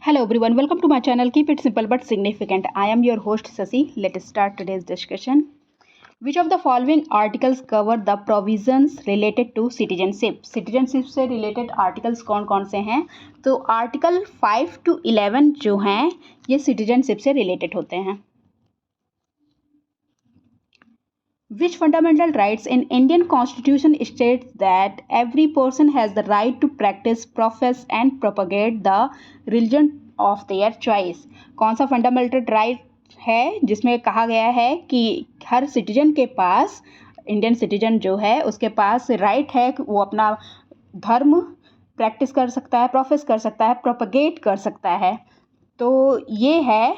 Hello everyone, welcome to my channel. Keep it simple but significant. I am your host Sasi. Let's start today's discussion. Which of the following articles cover the provisions related to citizenship? Citizenship से related articles कौन कौन से हैं? तो article 5 to 11 जो हैं ये citizenship से related होते हैं. Which fundamental rights in Indian Constitution states that every person has the right to practice, profess and propagate the religion of their choice? कौन सा fundamental right है जिसमें कहा गया है कि हर सिटीजन के पास, इंडियन सिटीजन जो है उसके पास राइट है कि वो अपना धर्म प्रैक्टिस कर सकता है, प्रोफेस कर सकता है, प्रोपगेट कर सकता है. तो ये है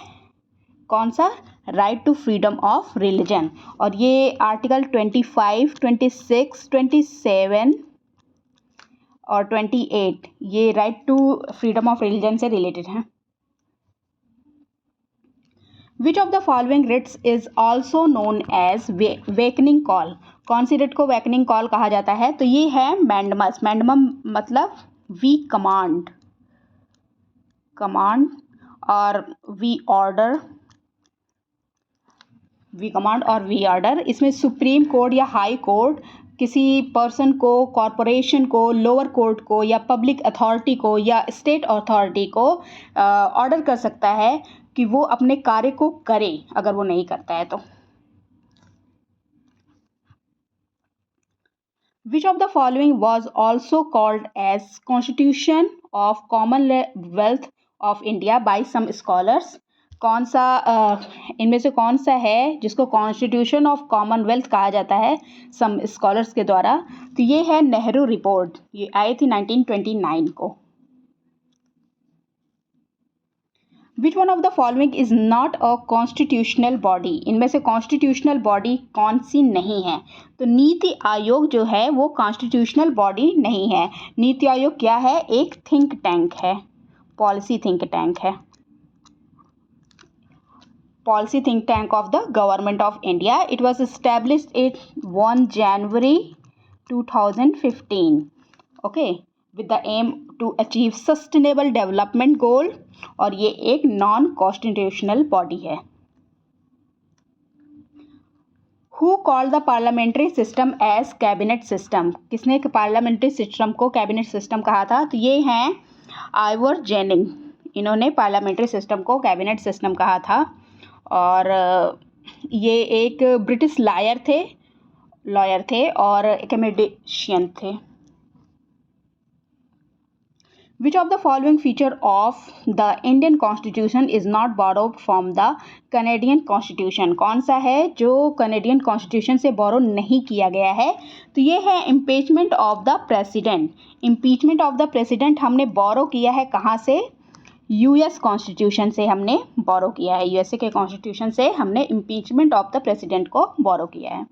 कौन सा? Right to freedom of religion. और ये आर्टिकल 25, 26, 27 और 28 ये right to freedom of religion से रिलेटेड हैं. Which of the following writs is also known as wakening call? कौन सी रिट को वेकनिंग कॉल कहा जाता है? तो ये है मैंडमस. मैंडमम मतलब वी कमांड और वी ऑर्डर. वी कमांड और वी ऑर्डर. इसमें सुप्रीम कोर्ट या हाई कोर्ट किसी पर्सन को, कॉरपोरेशन को, लोअर कोर्ट को या पब्लिक अथॉरिटी को या स्टेट अथॉरिटी को ऑर्डर कर सकता है कि वो अपने कार्य को करे अगर वो नहीं करता है तो. Which of the following was also called as Constitution of Commonwealth of India by some scholars? कौन सा इनमें से कौन सा है जिसको कॉन्स्टिट्यूशन ऑफ कॉमनवेल्थ कहा जाता है सम स्कॉलर्स के द्वारा? तो ये है नेहरू रिपोर्ट. ये आई थी 1929 को. Which one of the following is not a constitutional body? इनमें से कॉन्स्टिट्यूशनल बॉडी कौन सी नहीं है? तो नीति आयोग जो है वो कॉन्स्टिट्यूशनल बॉडी नहीं है. नीति आयोग क्या है? एक थिंक टैंक है, पॉलिसी थिंक टैंक है. Policy think tank of the government of India. It was established in 1 January 2015. Okay, with the aim to achieve sustainable development goal. और ये एक non constitutional body है. Who called the parliamentary system as cabinet system? किसने parliamentary system को cabinet system कहा था? तो ये हैं आइवर जेनिंग. इन्होंने parliamentary system को cabinet system कहा था. और ये एक ब्रिटिश लॉयर थे और एकेडमिशियन थे. विच of the following feature of the Indian constitution is not borrowed from the Canadian constitution? कौन सा है जो कनेडियन कॉन्स्टिट्यूशन से बोरो नहीं किया गया है? तो ये है impeachment of the president. Impeachment of the president हमने बोरो किया है कहाँ से? यूएस कॉन्स्टिट्यूशन से हमने बोरो किया है. यूएसए के कॉन्स्टिट्यूशन से हमने इम्पीचमेंट ऑफ द प्रेसिडेंट को बोरो किया है.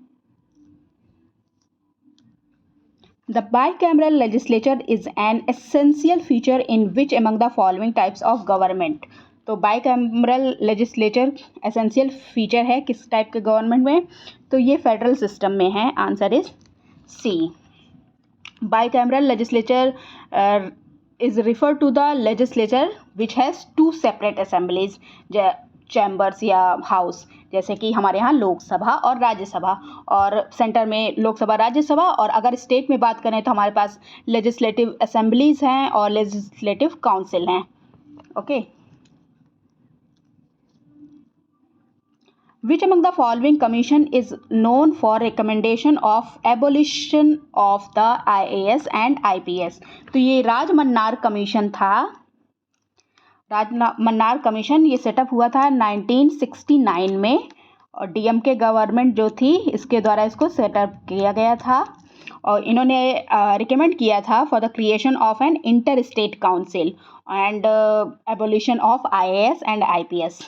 The bicameral legislature is an essential feature in which among the following types of government? तो बाइकैमरल लेजिस्लेचर एसेंशियल फीचर है किस टाइप के गवर्नमेंट में? तो ये फेडरल सिस्टम में है. Answer is C. Bicameral legislature is referred to the legislature which has two separate assemblies, chambers या हाउस. जैसे कि हमारे यहाँ लोकसभा और राज्यसभा, और सेंटर में लोकसभा राज्यसभा. और अगर स्टेट में बात करें तो हमारे पास लेजिस्लेटिव असेंबलीज हैं और लेजिस्लेटिव काउंसिल हैं. Okay. Which among the following commission is known for recommendation of abolition of the IAS and IPS? तो ये राजमन्नार कमीशन था. राजमन्नार कमीशन ये सेटअप हुआ था 1969 में और डीएमके गवर्नमेंट जो थी इसके द्वारा इसको सेटअप किया गया था. और इन्होंने रिकमेंड किया था for the creation of an inter state council and abolition of IAS and IPS.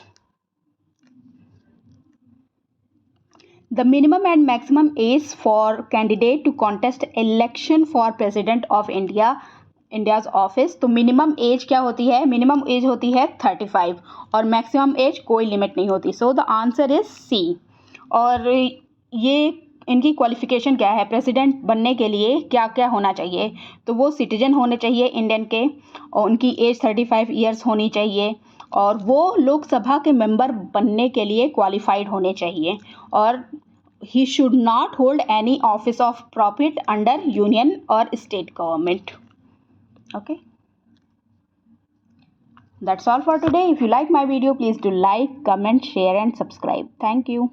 The minimum and maximum age for candidate to contest election for president of India's office. तो minimum age क्या होती है? Minimum age होती है 35 और maximum age कोई limit नहीं होती. So the answer is C. और ये इनकी क्वालिफ़िकेशन क्या है, प्रेसिडेंट बनने के लिए क्या क्या होना चाहिए। तो वो सिटीजन होने चाहिए इंडियन के, और उनकी एज 35 ईयर्स होनी चाहिए, और वो लोकसभा के मेंबर बनने के लिए क्वालिफाइड होने चाहिए, और he should not hold any office of profit under union or state government. Okay, that's all for today. If you like my video, please do like, comment, share and subscribe. Thank you.